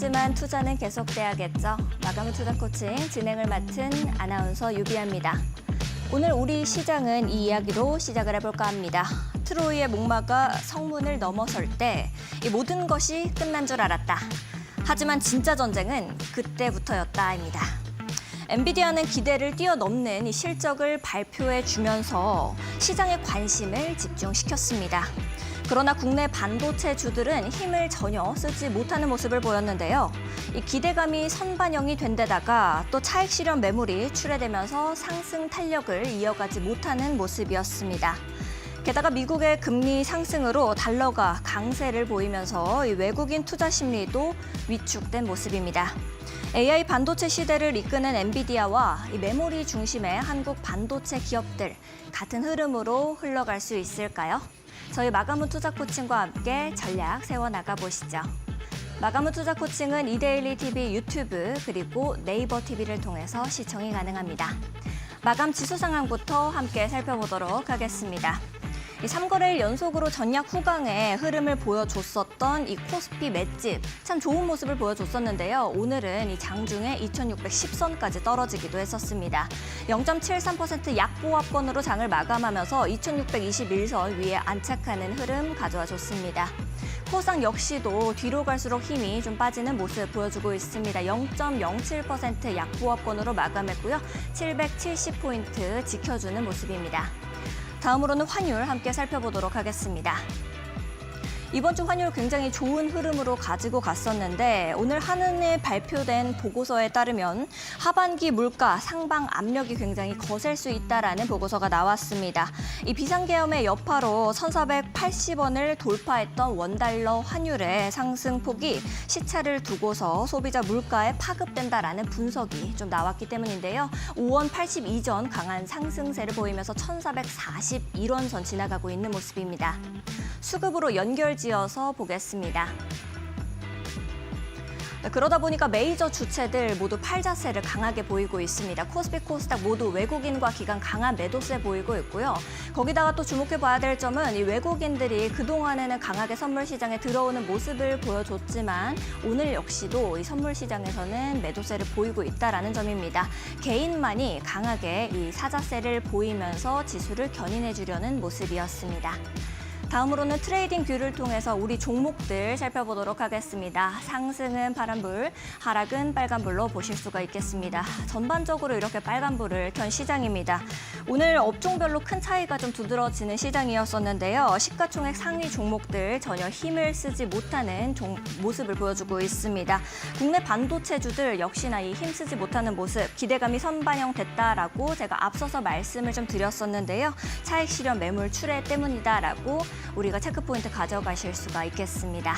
하지만 투자는 계속돼야겠죠. 마감 후 투자 코칭 진행을 맡은 아나운서 유비아입니다. 오늘 우리 시장은 이 이야기로 시작을 해볼까 합니다. 트로이의 목마가 성문을 넘어설 때 이 모든 것이 끝난 줄 알았다. 하지만 진짜 전쟁은 그때부터였다입니다. 엔비디아는 기대를 뛰어넘는 이 실적을 발표해 주면서 시장의 관심을 집중시켰습니다. 그러나 국내 반도체주들은 힘을 전혀 쓰지 못하는 모습을 보였는데요. 이 기대감이 선반영이 된 데다가 또 차익 실현 매물이 출회되면서 상승 탄력을 이어가지 못하는 모습이었습니다. 게다가 미국의 금리 상승으로 달러가 강세를 보이면서 이 외국인 투자 심리도 위축된 모습입니다. AI 반도체 시대를 이끄는 엔비디아와 이 메모리 중심의 한국 반도체 기업들 같은 흐름으로 흘러갈 수 있을까요? 저희 마감 후 투자 코칭과 함께 전략 세워나가 보시죠. 마감 후 투자 코칭은 이데일리 TV 유튜브 그리고 네이버 TV를 통해서 시청이 가능합니다. 마감 지수 상황부터 함께 살펴보도록 하겠습니다. 3거래일 연속으로 전략 후강의 흐름을 보여줬었던 이 코스피 맷집 참 좋은 모습을 보여줬었는데요. 오늘은 이 장중에 2610선까지 떨어지기도 했었습니다. 0.73% 약보합권으로 장을 마감하면서 2621선 위에 안착하는 흐름 가져와 줬습니다. 코스닥 역시도 뒤로 갈수록 힘이 좀 빠지는 모습 보여주고 있습니다. 0.07% 약보합권으로 마감했고요. 770포인트 지켜주는 모습입니다. 다음으로는 환율 함께 살펴보도록 하겠습니다. 이번 주 환율 굉장히 좋은 흐름으로 가지고 갔었는데 오늘 한은에 발표된 보고서에 따르면 하반기 물가 상방 압력이 굉장히 거셀 수 있다라는 보고서가 나왔습니다. 이 비상계엄의 여파로 1,480원을 돌파했던 원달러 환율의 상승폭이 시차를 두고서 소비자 물가에 파급된다라는 분석이 좀 나왔기 때문인데요. 5원 82전 강한 상승세를 보이면서 1,441원 선 지나가고 있는 모습입니다. 수급으로 연결지어서 보겠습니다. 그러다 보니까 메이저 주체들 모두 팔자세를 강하게 보이고 있습니다. 코스피, 코스닥 모두 외국인과 기관 강한 매도세 보이고 있고요. 거기다가 또 주목해봐야 될 점은 이 외국인들이 그동안에는 강하게 선물 시장에 들어오는 모습을 보여줬지만 오늘 역시도 이 선물 시장에서는 매도세를 보이고 있다는 점입니다. 개인만이 강하게 이 사자세를 보이면서 지수를 견인해주려는 모습이었습니다. 다음으로는 트레이딩 뷰를 통해서 우리 종목들 살펴보도록 하겠습니다. 상승은 파란불, 하락은 빨간불로 보실 수가 있겠습니다. 전반적으로 이렇게 빨간불을 켠 시장입니다. 오늘 업종별로 큰 차이가 좀 두드러지는 시장이었었는데요. 시가총액 상위 종목들 전혀 힘을 쓰지 못하는 모습을 보여주고 있습니다. 국내 반도체주들 역시나 이 힘쓰지 못하는 모습, 기대감이 선반영됐다라고 제가 앞서서 말씀을 좀 드렸었는데요. 차익 실현 매물 출회 때문이다라고 우리가 체크포인트 가져가실 수가 있겠습니다.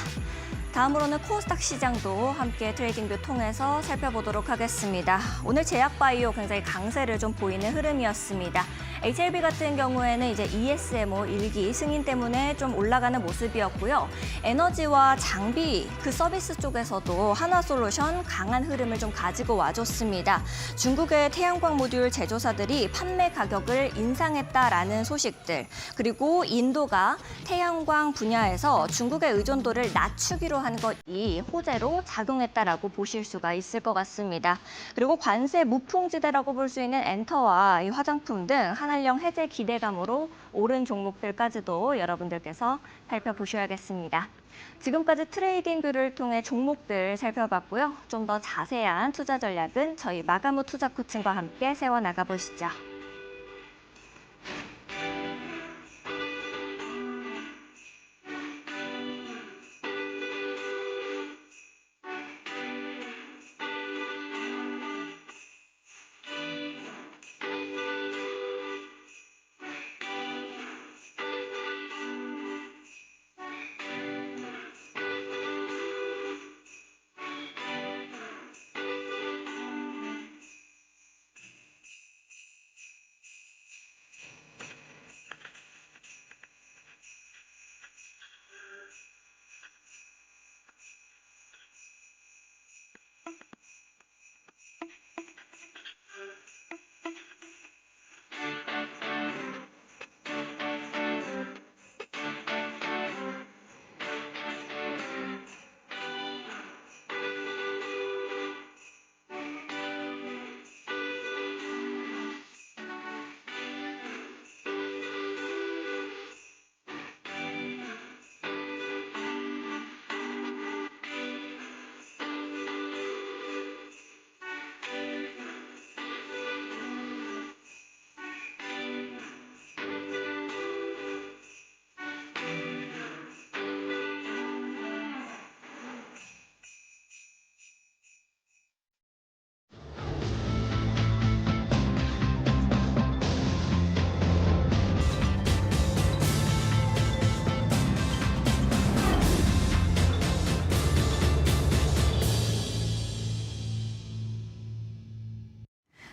다음으로는 코스닥 시장도 함께 트레이딩뷰 통해서 살펴보도록 하겠습니다. 오늘 제약바이오 굉장히 강세를 좀 보이는 흐름이었습니다. HLB 같은 경우에는 이제 ESMO 1기 승인 때문에 좀 올라가는 모습이었고요. 에너지와 장비 그 서비스 쪽에서도 하나솔루션 강한 흐름을 좀 가지고 와줬습니다. 중국의 태양광 모듈 제조사들이 판매 가격을 인상했다라는 소식들, 그리고 인도가 태양광 분야에서 중국의 의존도를 낮추기로 한 것이 호재로 작용했다라고 보실 수가 있을 것 같습니다. 그리고 관세 무풍지대라고 볼 수 있는 엔터와 이 화장품 등 한한령 해제 기대감으로 오른 종목들까지도 여러분들께서 살펴보셔야겠습니다. 지금까지 트레이딩 뷰를 통해 종목들 살펴봤고요. 좀 더 자세한 투자 전략은 저희 마감 후 투자 코칭과 함께 세워나가 보시죠.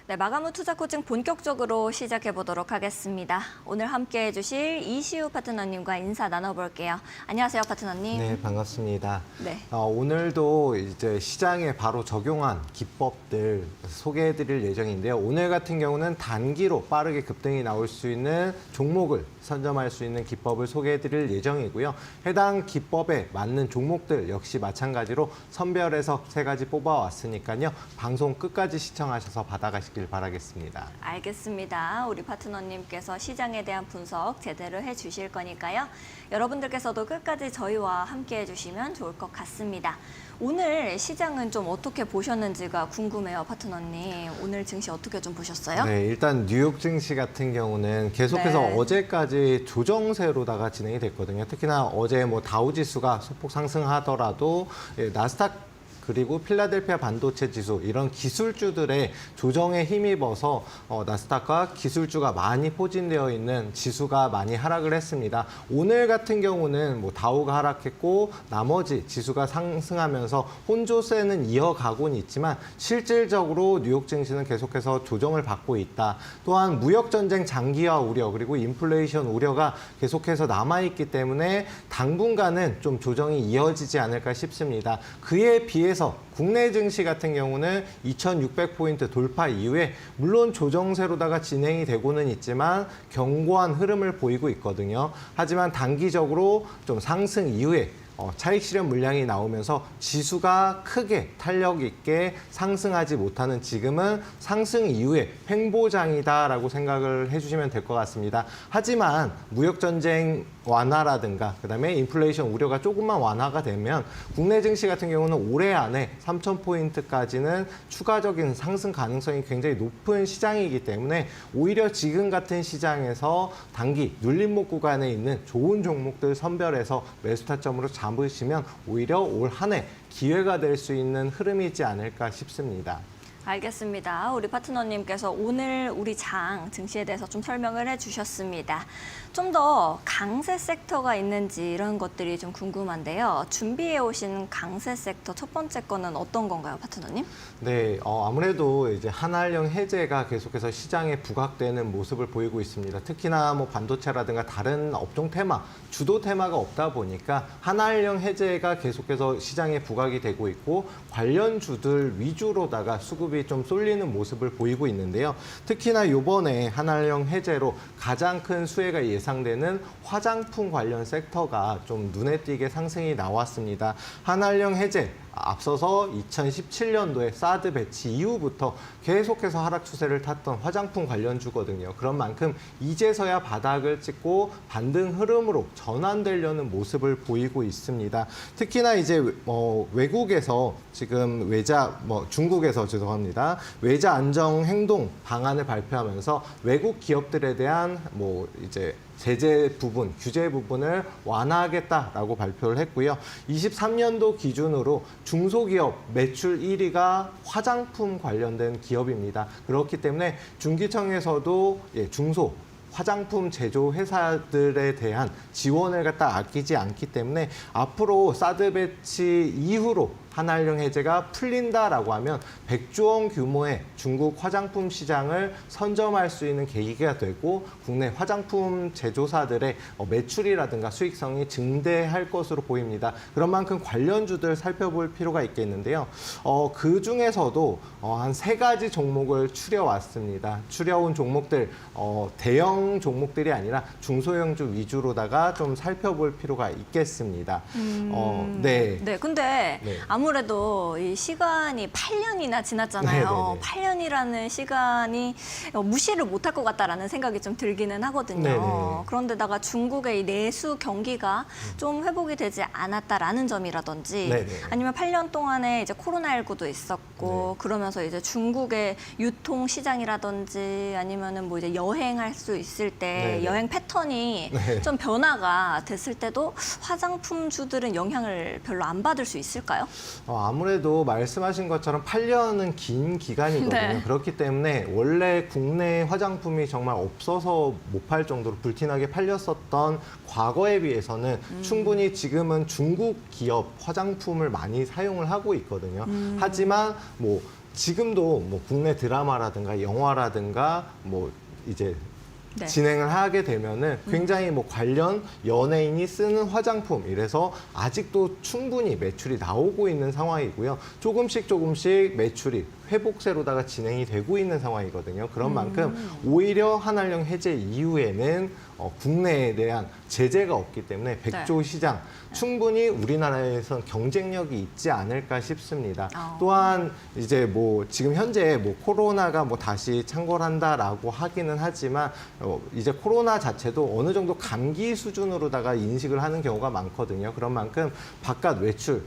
네, 마감 후 투자 코칭 본격적으로 시작해 보도록 하겠습니다. 오늘 함께 해주실 이시우 파트너님과 인사 나눠볼게요. 안녕하세요, 파트너님. 네, 반갑습니다. 네. 오늘도 이제 시장에 바로 적용한 기법들 소개해드릴 예정인데요. 오늘 같은 경우는 단기로 빠르게 급등이 나올 수 있는 종목을 선점할 수 있는 기법을 소개해드릴 예정이고요. 해당 기법에 맞는 종목들 역시 마찬가지로 선별해서 3가지 뽑아왔으니까요. 방송 끝까지 시청하셔서 받아가시길 바라겠습니다. 알겠습니다. 우리 파트너님께서 시장에 대한 분석 제대로 해주실 거니까요. 여러분들께서도 끝까지 저희와 함께 해주시면 좋을 것 같습니다. 오늘 시장은 좀 어떻게 보셨는지가 궁금해요, 파트너님. 오늘 증시 어떻게 좀 보셨어요? 네, 일단 뉴욕 증시 같은 경우는 계속해서 네. 어제까지 조정세로다가 진행이 됐거든요. 특히나 어제 뭐 다우지수가 소폭 상승하더라도 나스닥 그리고 필라델피아 반도체 지수 이런 기술주들의 조정에 힘입어서 나스닥과 기술주가 많이 포진되어 있는 지수가 많이 하락을 했습니다. 오늘 같은 경우는 뭐 다우가 하락했고 나머지 지수가 상승하면서 혼조세는 이어가고는 있지만 실질적으로 뉴욕 증시는 계속해서 조정을 받고 있다. 또한 무역 전쟁 장기화 우려 그리고 인플레이션 우려가 계속해서 남아있기 때문에 당분간은 좀 조정이 이어지지 않을까 싶습니다. 그에 비해서 국내 증시 같은 경우는 2,600포인트 돌파 이후에 물론 조정세로다가 진행이 되고는 있지만 견고한 흐름을 보이고 있거든요. 하지만 단기적으로 좀 상승 이후에 차익 실현 물량이 나오면서 지수가 크게 탄력 있게 상승하지 못하는 지금은 상승 이후에 횡보장이다라고 생각을 해주시면 될 것 같습니다. 하지만 무역전쟁 완화라든가 그다음에 인플레이션 우려가 조금만 완화가 되면 국내 증시 같은 경우는 올해 안에 3,000포인트까지는 추가적인 상승 가능성이 굉장히 높은 시장이기 때문에 오히려 지금 같은 시장에서 단기 눌림목 구간에 있는 좋은 종목들 선별해서 매수 타점으로 잡으시면 오히려 올 한 해 기회가 될 수 있는 흐름이지 않을까 싶습니다. 알겠습니다. 우리 파트너님께서 오늘 우리 장 증시에 대해서 좀 설명을 해주셨습니다. 좀 더 강세 섹터가 있는지 이런 것들이 좀 궁금한데요. 준비해 오신 강세 섹터 첫 번째 거는 어떤 건가요, 파트너님? 네, 아무래도 이제 한알령 해제가 계속해서 시장에 부각되는 모습을 보이고 있습니다. 특히나 뭐 반도체라든가 다른 업종 테마, 주도 테마가 없다 보니까 한알령 해제가 계속해서 시장에 부각이 되고 있고 관련주들 위주로다가 수급이 좀 쏠리는 모습을 보이고 있는데요. 특히나 이번에 한알령 해제로 가장 큰 수혜가 예상되는 화장품 관련 섹터가 좀 눈에 띄게 상승이 나왔습니다. 한알령 해제 앞서서 2017년도에 사드 배치 이후부터 계속해서 하락 추세를 탔던 화장품 관련주거든요. 그런 만큼 이제서야 바닥을 찍고 반등 흐름으로 전환되려는 모습을 보이고 있습니다. 특히나 이제 외국에서 지금 중국에서 죄송합니다. 외자 안정 행동 방안을 발표하면서 외국 기업들에 대한 이제 제재 부분, 규제 부분을 완화하겠다라고 발표를 했고요. 23년도 기준으로 중소기업 매출 1위가 화장품 관련된 기업입니다. 그렇기 때문에 중기청에서도 중소 화장품 제조 회사들에 대한 지원을 아끼지 않기 때문에 앞으로 사드 배치 이후로 한알령 해제가 풀린다라고 하면 100조 원 규모의 중국 화장품 시장을 선점할 수 있는 계기가 되고 국내 화장품 제조사들의 매출이라든가 수익성이 증대할 것으로 보입니다. 그런 만큼 관련주들 살펴볼 필요가 있겠는데요. 그 중에서도 한 3가지 종목을 추려왔습니다. 추려온 종목들 대형 종목들이 아니라 중소형주 위주로다가 좀 살펴볼 필요가 있겠습니다. 네, 근데 네. 아무래도 이 시간이 8년이나 지났잖아요. 네네네. 8년이라는 시간이 무시를 못할 것 같다라는 생각이 좀 들기는 하거든요. 네네. 그런데다가 중국의 이 내수 경기가 좀 회복이 되지 않았다라는 점이라든지 네네. 아니면 8년 동안에 이제 코로나19도 있었고 네. 그러면서 이제 중국의 유통 시장이라든지 아니면은 뭐 이제 여행할 수 있을 때 네네. 여행 패턴이 네. 좀 변화가 됐을 때도 화장품주들은 영향을 별로 안 받을 수 있을까요? 아무래도 말씀하신 것처럼 8년은 긴 기간이거든요. 네. 그렇기 때문에 원래 국내 화장품이 정말 없어서 못 팔 정도로 불티나게 팔렸었던 과거에 비해서는 충분히 지금은 중국 기업 화장품을 많이 사용을 하고 있거든요. 하지만 지금도 뭐 국내 드라마라든가 영화라든가 뭐 이제 네. 진행을 하게 되면은 굉장히 뭐 관련 연예인이 쓰는 화장품 이래서 아직도 충분히 매출이 나오고 있는 상황이고요. 조금씩 매출이 회복세로다가 진행이 되고 있는 상황이거든요. 그런 만큼 오히려 한알령 해제 이후에는 국내에 대한 제재가 없기 때문에 백조 시장 충분히 우리나라에선 경쟁력이 있지 않을까 싶습니다. 또한 이제 뭐 지금 현재 뭐 코로나가 뭐 다시 창궐한다라고 하기는 하지만 이제 코로나 자체도 어느 정도 감기 수준으로다가 인식을 하는 경우가 많거든요. 그런 만큼 바깥 외출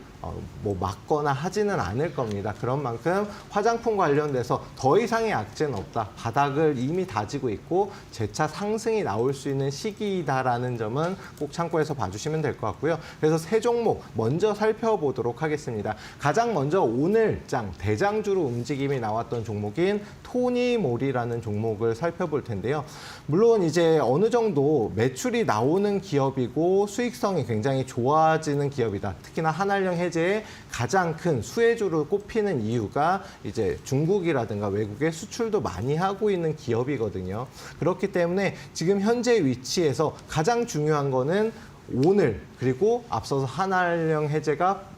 뭐 막거나 하지는 않을 겁니다. 그런 만큼 화장품 관련돼서 더 이상의 악재는 없다. 바닥을 이미 다지고 있고 재차 상승이 나올 수 있는 시기이다라는 점은 꼭 참고해서 봐주시면 될 것 같고요. 그래서 세 종목 먼저 살펴보도록 하겠습니다. 가장 먼저 오늘장 대장주로 움직임이 나왔던 종목인 토니모리라는 종목을 살펴볼 텐데요. 물론 이제 어느 정도 매출이 나오는 기업이고 수익성이 굉장히 좋아지는 기업이다. 특히나 한알령 해제의 가장 큰 수혜주로 꼽히는 이유가 이제 중국이라든가 외국에 수출도 많이 하고 있는 기업이거든요. 그렇기 때문에 지금 현재 위치에서 가장 중요한 거는 오늘 그리고 앞서서 한알령 해제가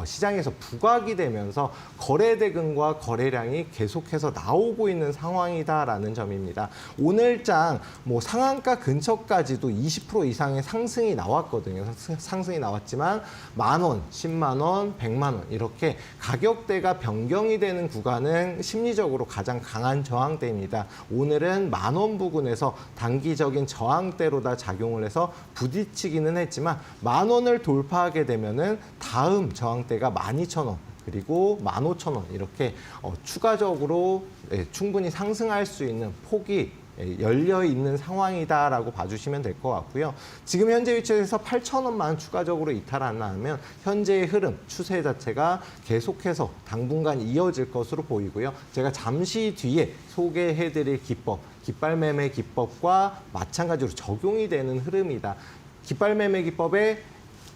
시장에서 부각이 되면서 거래 대금과 거래량이 계속해서 나오고 있는 상황이다라는 점입니다. 오늘장 뭐 상한가 근처까지도 20% 이상의 상승이 나왔거든요. 상승이 나왔지만 10,000원, 10만 원, 100만 원 이렇게 가격대가 변경이 되는 구간은 심리적으로 가장 강한 저항대입니다. 오늘은 10,000원 부근에서 단기적인 저항대로다 작용을 해서 부딪히기는 했지만 10,000원을 돌파하게 되면은 다음 저항대가 12,000원. 그리고 15,000원 이렇게 추가적으로 충분히 상승할 수 있는 폭이 열려 있는 상황이다라고 봐주시면 될 것 같고요. 지금 현재 위치에서 8,000원만 추가적으로 이탈한다면 현재의 흐름, 추세 자체가 계속해서 당분간 이어질 것으로 보이고요. 제가 잠시 뒤에 소개해드릴 기법, 깃발매매 기법과 마찬가지로 적용이 되는 흐름이다. 깃발매매 기법의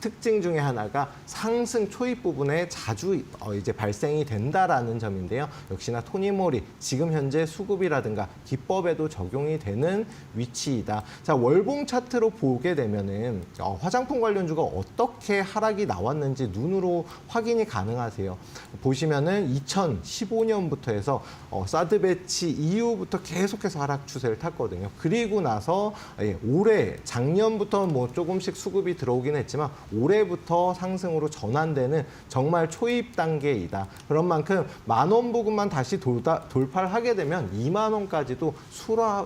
특징 중에 하나가 상승 초입 부분에 자주 이제 발생이 된다라는 점인데요. 역시나 토니모리 지금 현재 수급이라든가 기법에도 적용이 되는 위치이다. 자, 월봉 차트로 보게 되면은 화장품 관련주가 어떻게 하락이 나왔는지 눈으로 확인이 가능하세요. 보시면은 2015년부터 해서 사드 배치 이후부터 계속해서 하락 추세를 탔거든요. 그리고 나서 올해 작년부터 뭐 조금씩 수급이 들어오긴 했지만 올해부터 상승으로 전환되는 정말 초입 단계이다. 그런 만큼 10,000원 부근만 다시 돌파를 하게 되면 2만 원까지도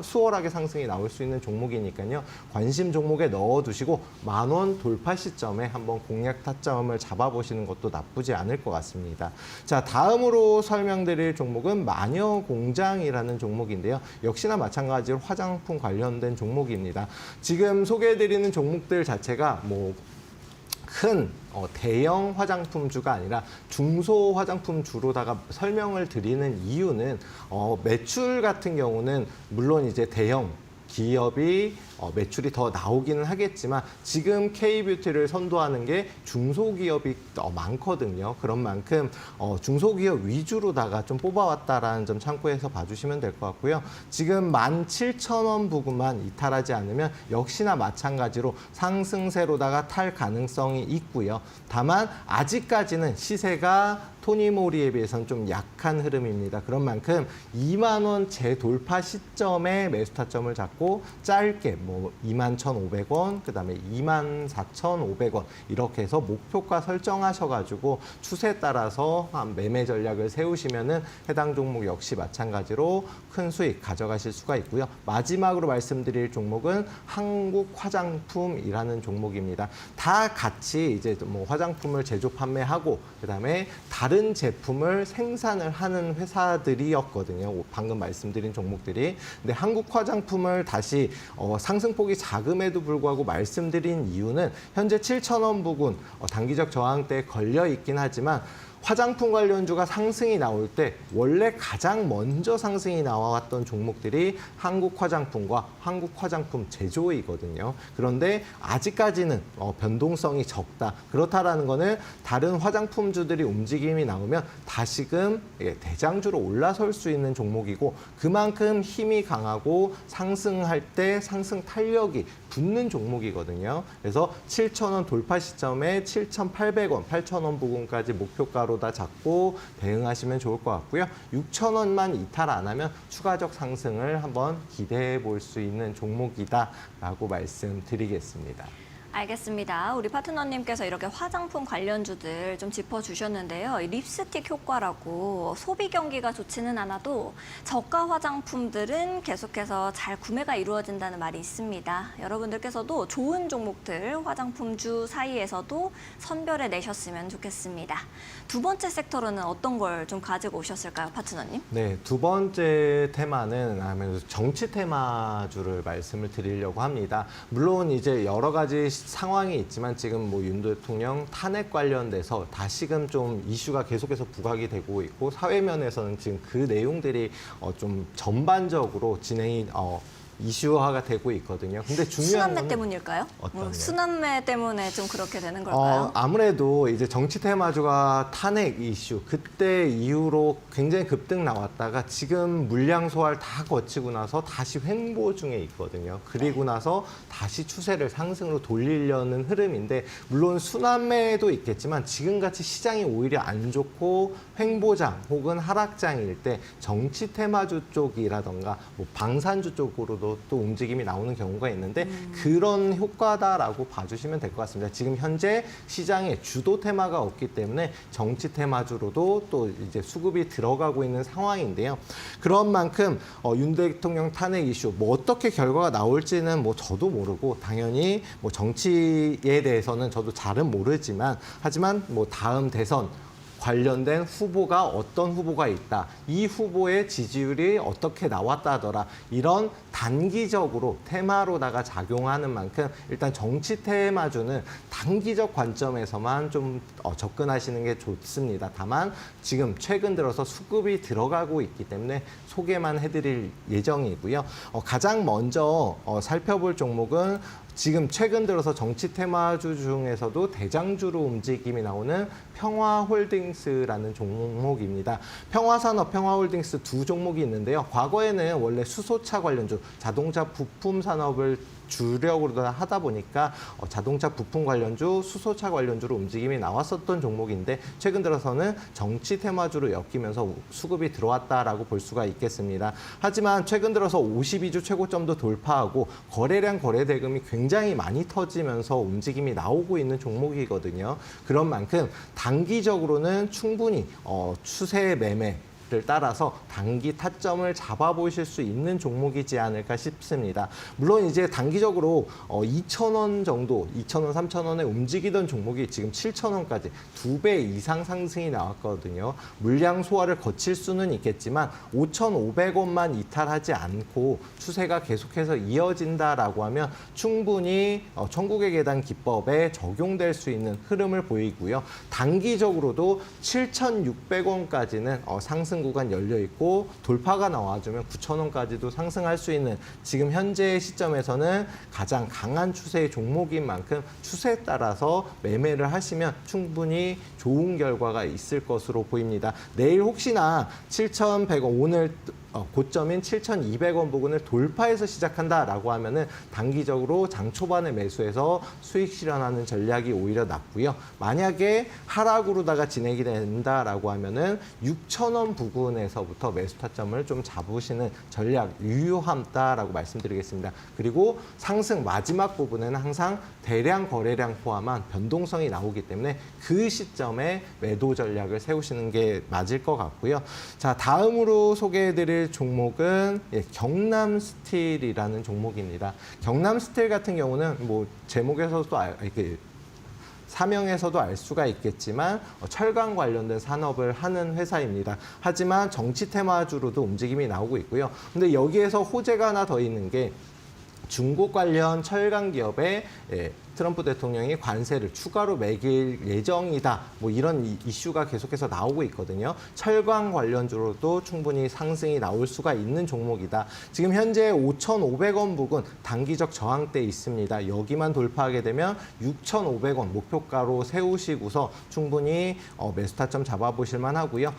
수월하게 상승이 나올 수 있는 종목이니까요. 관심 종목에 넣어두시고 10,000원 돌파 시점에 한번 공략 타점을 잡아보시는 것도 나쁘지 않을 것 같습니다. 자, 다음으로 설명드릴 종목은 마녀공장이라는 종목인데요. 역시나 마찬가지로 화장품 관련된 종목입니다. 지금 소개해드리는 종목들 자체가 뭐 큰 대형 화장품주가 아니라 중소 화장품주로다가 설명을 드리는 이유는 매출 같은 경우는 물론 이제 대형 기업이 매출이 더 나오기는 하겠지만 지금 K뷰티를 선도하는 게 중소기업이 많거든요. 그런 만큼 중소기업 위주로다가 좀 뽑아왔다라는 점 참고해서 봐주시면 될 것 같고요. 지금 17,000원 부근만 이탈하지 않으면 역시나 마찬가지로 상승세로다가 탈 가능성이 있고요. 다만 아직까지는 시세가 토니모리에 비해서는 좀 약한 흐름입니다. 그런 만큼 2만 원 재돌파 시점에 매수 타점을 잡고 짧게 뭐 21,500원, 그다음에 24,500원 이렇게 해서 목표가 설정하셔가지고 추세에 따라서 한 매매 전략을 세우시면은 해당 종목 역시 마찬가지로 큰 수익 가져가실 수가 있고요. 마지막으로 말씀드릴 종목은 한국화장품이라는 종목입니다. 다 같이 이제 뭐 화장품을 제조 판매하고 그다음에 다른 제품을 생산을 하는 회사들이었거든요. 방금 말씀드린 종목들이. 근데 한국 화장품을 다시 상승폭이 작음에도 불구하고 말씀드린 이유는 현재 7,000원 부근 단기적 저항대에 걸려 있긴 하지만 화장품 관련주가 상승이 나올 때 원래 가장 먼저 상승이 나왔던 종목들이 한국 화장품과 한국 화장품 제조이거든요. 그런데 아직까지는 변동성이 적다. 그렇다라는 거는 다른 화장품주들이 움직임이 나오면 다시금 대장주로 올라설 수 있는 종목이고 그만큼 힘이 강하고 상승할 때 상승 탄력이 붙는 종목이거든요. 그래서 7,000원 돌파 시점에 7,800원, 8,000원 부근까지 목표가로 다 잡고 대응하시면 좋을 것 같고요. 6,000원만 이탈 안 하면 추가적 상승을 한번 기대해 볼 수 있는 종목이다라고 말씀드리겠습니다. 알겠습니다. 우리 파트너님께서 이렇게 화장품 관련주들 좀 짚어주셨는데요. 이 립스틱 효과라고 소비 경기가 좋지는 않아도 저가 화장품들은 계속해서 잘 구매가 이루어진다는 말이 있습니다. 여러분들께서도 좋은 종목들 화장품주 사이에서도 선별해 내셨으면 좋겠습니다. 두 번째 섹터로는 어떤 걸 좀 가지고 오셨을까요, 파트너님? 네, 두 번째 테마는 아무래도 정치 테마주를 말씀을 드리려고 합니다. 물론 이제 여러 가지 상황이 있지만 지금 뭐 윤 대통령 탄핵 관련돼서 다시금 좀 이슈가 계속해서 부각이 되고 있고 사회면에서는 지금 그 내용들이 좀 전반적으로 진행이 이슈화가 되고 있거든요. 근데 중요한 순환매 거는 때문일까요? 어떤가요? 순환매 때문에 좀 그렇게 되는 걸까요? 아무래도 이제 정치 테마주가 탄핵 이슈 그때 이후로 굉장히 급등 나왔다가 지금 물량 소화를 다 거치고 나서 다시 횡보 중에 있거든요. 그리고 나서 다시 추세를 상승으로 돌리려는 흐름인데 물론 순환매도 있겠지만 지금같이 시장이 오히려 안 좋고 횡보장 혹은 하락장일 때 정치 테마주 쪽이라던가 뭐 방산주 쪽으로도 또 움직임이 나오는 경우가 있는데 그런 효과다라고 봐주시면 될 것 같습니다. 지금 현재 시장에 주도 테마가 없기 때문에 정치 테마주로도 또 이제 수급이 들어가고 있는 상황인데요. 그런 만큼 윤 대통령 탄핵 이슈 뭐 어떻게 결과가 나올지는 뭐 저도 모르고 당연히 뭐 정치에 대해서는 저도 잘은 모르지만 하지만 뭐 다음 대선 관련된 후보가 어떤 후보가 있다. 이 후보의 지지율이 어떻게 나왔다 하더라. 이런 단기적으로 테마로다가 작용하는 만큼 일단 정치 테마주는 단기적 관점에서만 좀 접근하시는 게 좋습니다. 다만 지금 최근 들어서 수급이 들어가고 있기 때문에 소개만 해드릴 예정이고요. 가장 먼저 살펴볼 종목은 지금 최근 들어서 정치 테마주 중에서도 대장주로 움직임이 나오는 평화홀딩스라는 종목입니다. 평화산업, 평화홀딩스 두 종목이 있는데요. 과거에는 원래 수소차 관련주, 자동차 부품 산업을 주력으로 하다 보니까 자동차 부품 관련주, 수소차 관련주로 움직임이 나왔었던 종목인데 최근 들어서는 정치 테마주로 엮이면서 수급이 들어왔다라고 볼 수가 있겠습니다. 하지만 최근 들어서 52주 최고점도 돌파하고 거래량 거래 대금이 굉장히 많이 터지면서 움직임이 나오고 있는 종목이거든요. 그런 만큼 단기적으로는 충분히 추세 매매 를 따라서 단기 타점을 잡아보실 수 있는 종목이지 않을까 싶습니다. 물론 이제 단기적으로 2,000원 정도, 2,000원, 3,000원에 움직이던 종목이 지금 7,000원까지 2배 이상 상승이 나왔거든요. 물량 소화를 거칠 수는 있겠지만 5,500원만 이탈하지 않고 추세가 계속해서 이어진다라고 하면 충분히 천국의 계단 기법에 적용될 수 있는 흐름을 보이고요. 단기적으로도 7,600원까지는 상승 구간 열려 있고 돌파가 나와주면 9,000원까지도 상승할 수 있는 지금 현재 시점에서는 가장 강한 추세의 종목인 만큼 추세에 따라서 매매를 하시면 충분히 좋은 결과가 있을 것으로 보입니다. 내일 혹시나 7,100원 오늘 고점인 7,200원 부근을 돌파해서 시작한다라고 하면은 단기적으로 장 초반에 매수해서 수익 실현하는 전략이 오히려 낫고요. 만약에 하락으로다가 진행이 된다라고 하면은 6,000원 부근에서부터 매수 타점을 좀 잡으시는 전략 유효하다라고 말씀드리겠습니다. 그리고 상승 마지막 부분에는 항상 대량 거래량 포함한 변동성이 나오기 때문에 그 시점에 매도 전략을 세우시는 게 맞을 것 같고요. 자, 다음으로 소개해드릴 종목은 경남스틸이라는 종목입니다. 경남스틸 같은 경우는 뭐 제목에서도 사명에서도 알 수가 있겠지만 철강 관련된 산업을 하는 회사입니다. 하지만 정치 테마주로도 움직임이 나오고 있고요. 근데 여기에서 호재가 하나 더 있는 게 중국 관련 철강 기업에 트럼프 대통령이 관세를 추가로 매길 예정이다. 뭐 이런 이슈가 계속해서 나오고 있거든요. 철강 관련주로도 충분히 상승이 나올 수가 있는 종목이다. 지금 현재 5,500원 부근 단기적 저항대에 있습니다. 여기만 돌파하게 되면 6,500원 목표가로 세우시고서 충분히 매수 타점 잡아보실 만하고요.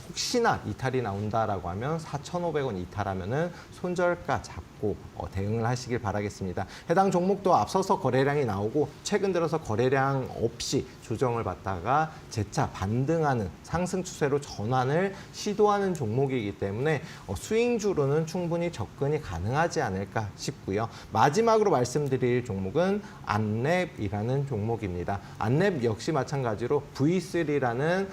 혹시나 이탈이 나온다라고 하면 4,500원 이탈하면은 손절가 잡고 대응을 하시길 바라겠습니다. 해당 종목도 앞서서 거래량이 나오고 최근 들어서 거래량 없이 조정을 받다가 재차 반등하는 상승 추세로 전환을 시도하는 종목이기 때문에 스윙주로는 충분히 접근이 가능하지 않을까 싶고요. 마지막으로 말씀드릴 종목은 안랩이라는 종목입니다. 안랩 역시 마찬가지로 V3라는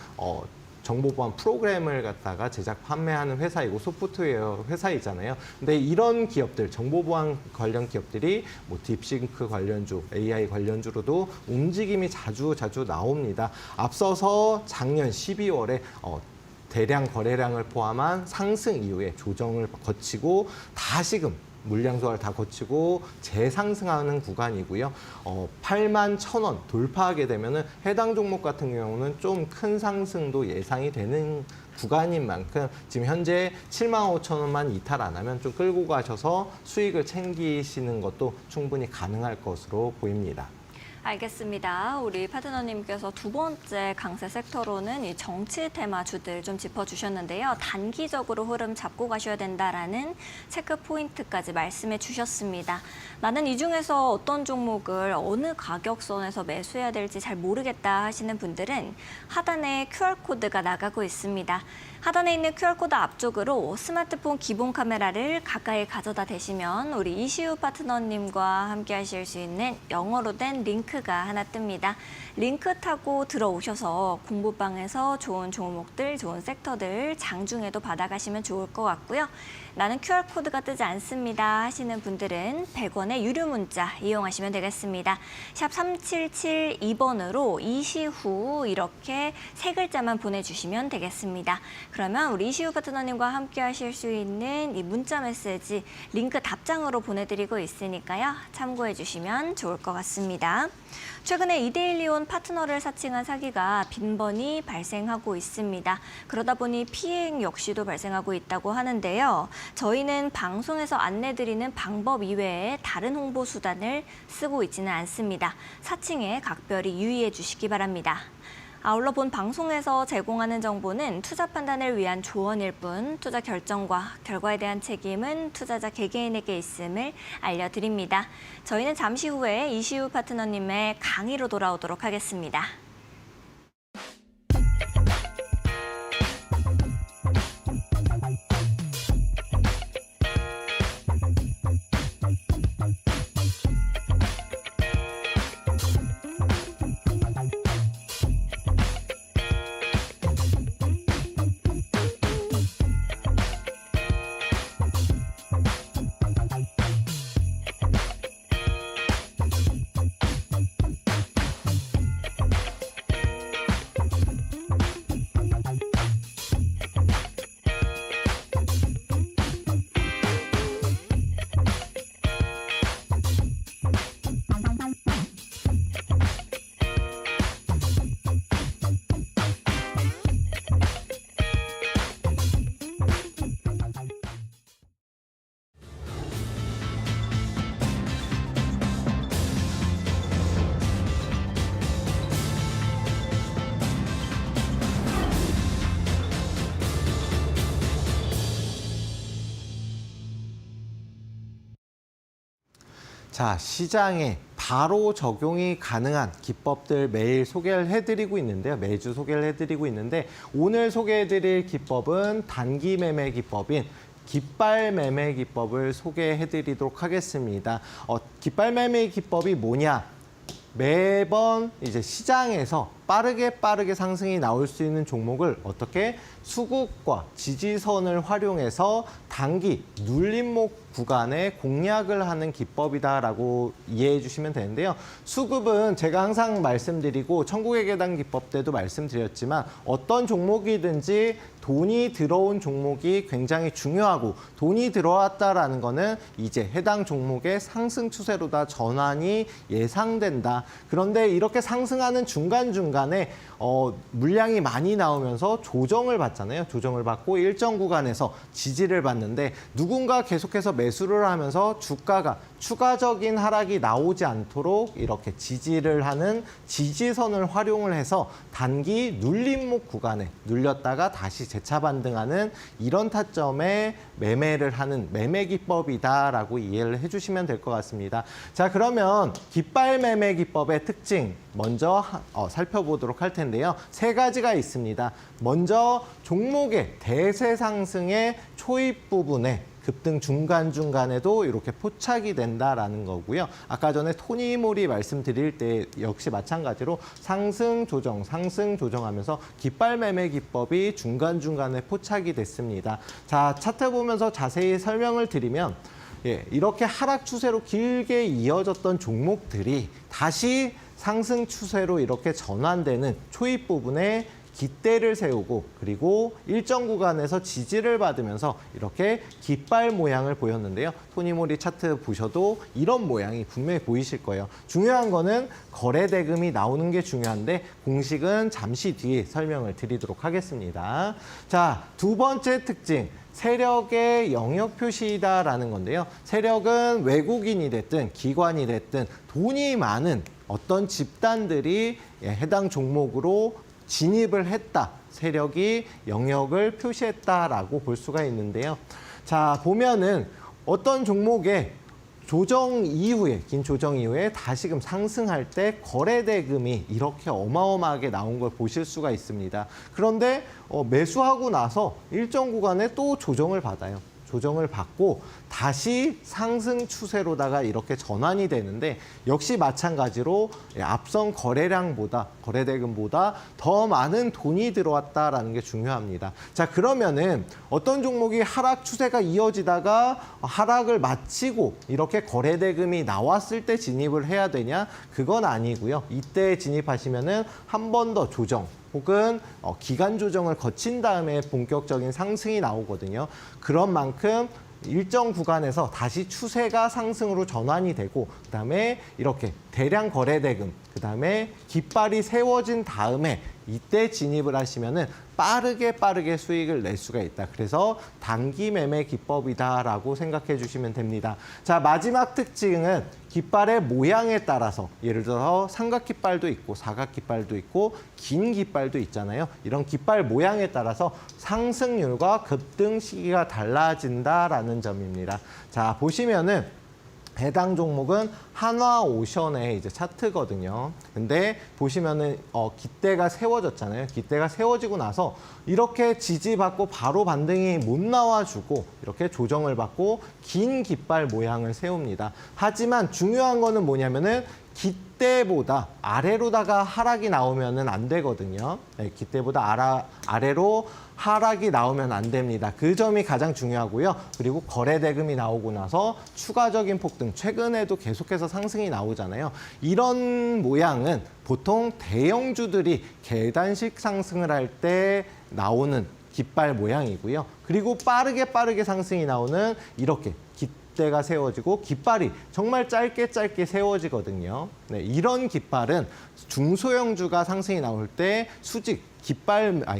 정보보안 프로그램을 갖다가 제작 판매하는 회사이고 소프트웨어 회사이잖아요. 근데 이런 기업들, 정보보안 관련 기업들이 뭐 딥싱크 관련주, AI 관련주로도 움직임이 자주 나옵니다. 앞서서 작년 12월에 대량 거래량을 포함한 상승 이후에 조정을 거치고 다시금 물량 소화를 다 거치고 재상승하는 구간이고요. 81,000원 돌파하게 되면은 해당 종목 같은 경우는 좀 큰 상승도 예상이 되는 구간인 만큼 지금 현재 75,000원만 이탈 안 하면 좀 끌고 가셔서 수익을 챙기시는 것도 충분히 가능할 것으로 보입니다. 알겠습니다. 우리 파트너님께서 두 번째 강세 섹터로는 이 정치 테마주들 좀 짚어주셨는데요. 단기적으로 흐름 잡고 가셔야 된다라는 체크 포인트까지 말씀해 주셨습니다. 나는 이 중에서 어떤 종목을 어느 가격선에서 매수해야 될지 잘 모르겠다 하시는 분들은 하단에 QR코드가 나가고 있습니다. 하단에 있는 QR코드 앞쪽으로 스마트폰 기본 카메라를 가까이 가져다 대시면 우리 이시우 파트너님과 함께 하실 수 있는 영어로 된 링크가 하나 뜹니다. 링크 타고 들어오셔서 공부방에서 좋은 종목들, 좋은 섹터들 장중에도 받아가시면 좋을 것 같고요. 나는 QR코드가 뜨지 않습니다 하시는 분들은 100원의 유료 문자 이용하시면 되겠습니다. 샵 3772번으로 이시후 이렇게 세 글자만 보내주시면 되겠습니다. 그러면 우리 이시우 파트너님과 함께 하실 수 있는 이 문자 메시지 링크 답장으로 보내드리고 있으니까요. 참고해 주시면 좋을 것 같습니다. 최근에 이데일리온 파트너를 사칭한 사기가 빈번히 발생하고 있습니다. 그러다 보니 피해 역시도 발생하고 있다고 하는데요. 저희는 방송에서 안내드리는 방법 이외에 다른 홍보 수단을 쓰고 있지는 않습니다. 사칭에 각별히 유의해 주시기 바랍니다. 아울러 본 방송에서 제공하는 정보는 투자 판단을 위한 조언일 뿐 투자 결정과 결과에 대한 책임은 투자자 개개인에게 있음을 알려드립니다. 저희는 잠시 후에 이시우 파트너님의 강의로 돌아오도록 하겠습니다. 자, 시장에 바로 적용이 가능한 기법들 매일 소개를 해드리고 있는데요. 매주 소개를 해드리고 있는데 오늘 소개해드릴 기법은 단기 매매 기법인 깃발 매매 기법을 소개해드리도록 하겠습니다. 깃발 매매 기법이 뭐냐? 매번 이제 시장에서 빠르게 상승이 나올 수 있는 종목을 어떻게 수급과 지지선을 활용해서 단기 눌림목 구간에 공략을 하는 기법이다라고 이해해 주시면 되는데요. 수급은 제가 항상 말씀드리고 천국의 계단 기법 때도 말씀드렸지만 어떤 종목이든지 돈이 들어온 종목이 굉장히 중요하고 돈이 들어왔다라는 거는 이제 해당 종목의 상승 추세로 다 전환이 예상된다. 그런데 이렇게 상승하는 중간중간에 물량이 많이 나오면서 조정을 받잖아요. 조정을 받고 일정 구간에서 지지를 받는데 누군가 계속해서 매수를 하면서 주가가 추가적인 하락이 나오지 않도록 이렇게 지지를 하는 지지선을 활용을 해서 단기 눌림목 구간에 눌렸다가 다시 재차 반등하는 이런 타점에 매매를 하는 매매 기법이다라고 이해를 해주시면 될 것 같습니다. 자, 그러면 깃발 매매 기법의 특징 먼저 살펴보도록 할 텐데요. 세 가지가 있습니다. 먼저 종목의 대세 상승의 초입 부분에 급등 중간중간에도 이렇게 포착이 된다라는 거고요. 아까 전에 토니모리 말씀드릴 때 역시 마찬가지로 상승 조정하면서 깃발 매매 기법이 중간중간에 포착이 됐습니다. 자, 차트 보면서 자세히 설명을 드리면 이렇게 하락 추세로 길게 이어졌던 종목들이 다시 상승 추세로 이렇게 전환되는 초입 부분에 깃대를 세우고 그리고 일정 구간에서 지지를 받으면서 이렇게 깃발 모양을 보였는데요. 토니모리 차트 보셔도 이런 모양이 분명히 보이실 거예요. 중요한 거는 거래 대금이 나오는 게 중요한데 공식은 잠시 뒤에 설명을 드리도록 하겠습니다. 자, 두 번째 특징. 세력의 영역 표시이다라는 건데요. 세력은 외국인이 됐든 기관이 됐든 돈이 많은 어떤 집단들이 해당 종목으로 진입을 했다. 세력이 영역을 표시했다라고 볼 수가 있는데요. 자, 보면은 어떤 종목에 조정 이후에, 긴 조정 이후에 다시금 상승할 때 거래 대금이 이렇게 어마어마하게 나온 걸 보실 수가 있습니다. 그런데 매수하고 나서 일정 구간에 또 조정을 받아요. 조정을 받고 다시 상승 추세로다가 이렇게 전환이 되는데 역시 마찬가지로 앞선 거래량보다 거래대금보다 더 많은 돈이 들어왔다라는 게 중요합니다. 자, 그러면은 어떤 종목이 하락 추세가 이어지다가 하락을 마치고 이렇게 거래대금이 나왔을 때 진입을 해야 되냐? 그건 아니고요. 이때 진입하시면은 한 번 더 조정 혹은 기간 조정을 거친 다음에 본격적인 상승이 나오거든요. 그런 만큼 일정 구간에서 다시 추세가 상승으로 전환이 되고 그다음에 이렇게 대량 거래 대금, 그다음에 깃발이 세워진 다음에 이때 진입을 하시면은 빠르게 수익을 낼 수가 있다. 그래서 단기 매매 기법이다라고 생각해 주시면 됩니다. 자, 마지막 특징은 깃발의 모양에 따라서 예를 들어서 삼각 깃발도 있고 사각 깃발도 있고 긴 깃발도 있잖아요. 이런 깃발 모양에 따라서 상승률과 급등 시기가 달라진다라는 점입니다. 자, 보시면은 해당 종목은 한화오션의 이제 차트거든요. 근데 보시면은 깃대가 세워졌잖아요. 깃대가 세워지고 나서 이렇게 지지받고 바로 반등이 못 나와주고 이렇게 조정을 받고 긴 깃발 모양을 세웁니다. 하지만 중요한 거는 뭐냐면은 깃대보다 아래로다가 하락이 나오면은 안 되거든요. 네, 깃대보다 아래로 하락이 나오면 안 됩니다. 그 점이 가장 중요하고요. 그리고 거래 대금이 나오고 나서 추가적인 폭등, 최근에도 계속해서 상승이 나오잖아요. 이런 모양은 보통 대형주들이 계단식 상승을 할 때 나오는 깃발 모양이고요. 그리고 빠르게 상승이 나오는 이렇게 깃대가 세워지고 깃발이 정말 짧게 세워지거든요. 네, 이런 깃발은 중소형주가 상승이 나올 때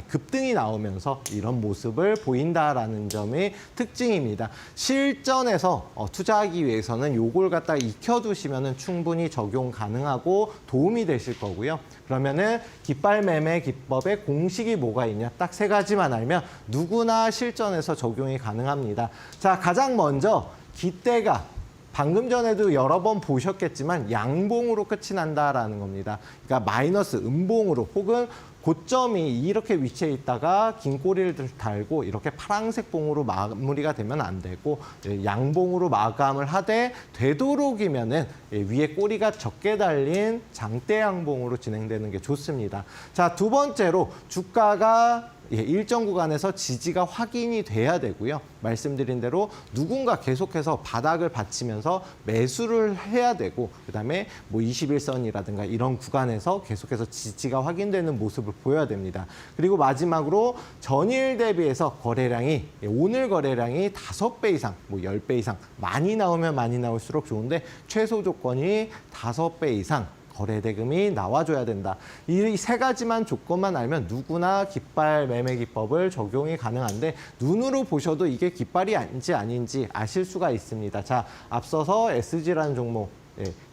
급등이 나오면서 이런 모습을 보인다라는 점이 특징입니다. 실전에서 투자하기 위해서는 요걸 갖다 익혀두시면 충분히 적용 가능하고 도움이 되실 거고요. 그러면은 깃발 매매 기법의 공식이 뭐가 있냐? 딱 세 가지만 알면 누구나 실전에서 적용이 가능합니다. 자, 가장 먼저 깃대가 방금 전에도 여러 번 보셨겠지만 양봉으로 끝이 난다라는 겁니다. 그러니까 마이너스 음봉으로 혹은 고점이 이렇게 위치해 있다가 긴 꼬리를 달고 이렇게 파란색 봉으로 마무리가 되면 안 되고 양봉으로 마감을 하되 되도록이면은 위에 꼬리가 적게 달린 장대 양봉으로 진행되는 게 좋습니다. 자, 두 번째로 주가가 일정 구간에서 지지가 확인이 돼야 되고요. 말씀드린 대로 누군가 계속해서 바닥을 받치면서 매수를 해야 되고 그다음에 뭐 21선이라든가 이런 구간에서 계속해서 지지가 확인되는 모습을 보여야 됩니다. 그리고 마지막으로 전일 대비해서 거래량이 오늘 거래량이 5배 이상, 뭐 10배 이상 많이 나오면 많이 나올수록 좋은데 최소 조건이 5배 이상 거래 대금이 나와줘야 된다. 이 세 가지만 조건만 알면 누구나 깃발 매매 기법을 적용이 가능한데 눈으로 보셔도 이게 깃발이 아닌지 아실 수가 있습니다. 자, 앞서서 SG라는 종목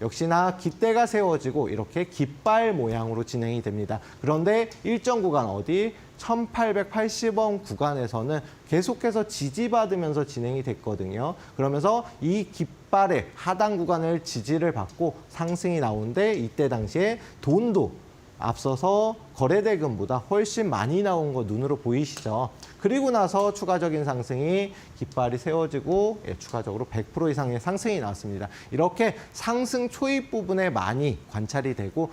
역시나 깃대가 세워지고 이렇게 깃발 모양으로 진행이 됩니다. 그런데 일정 구간 어디 1880원 구간에서는 계속해서 지지받으면서 진행이 됐거든요. 그러면서 이 깃발의 하단 구간을 지지를 받고 상승이 나오는데 이때 당시에 돈도 앞서서 거래대금보다 훨씬 많이 나온 거 눈으로 보이시죠? 그리고 나서 추가적인 상승이 깃발이 세워지고 추가적으로 100% 이상의 상승이 나왔습니다. 이렇게 상승 초입 부분에 많이 관찰이 되고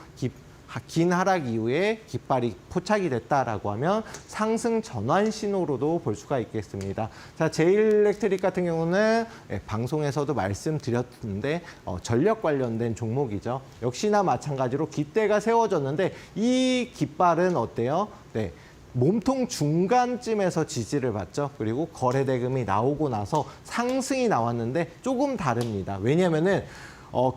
긴 하락 이후에 깃발이 포착이 됐다라고 하면 상승 전환 신호로도 볼 수가 있겠습니다. 자, 제일일렉트릭 같은 경우는 방송에서도 말씀드렸는데 전력 관련된 종목이죠. 역시나 마찬가지로 깃대가 세워졌는데 이 깃발은 어때요? 네. 몸통 중간쯤에서 지지를 받죠. 그리고 거래 대금이 나오고 나서 상승이 나왔는데 조금 다릅니다. 왜냐면은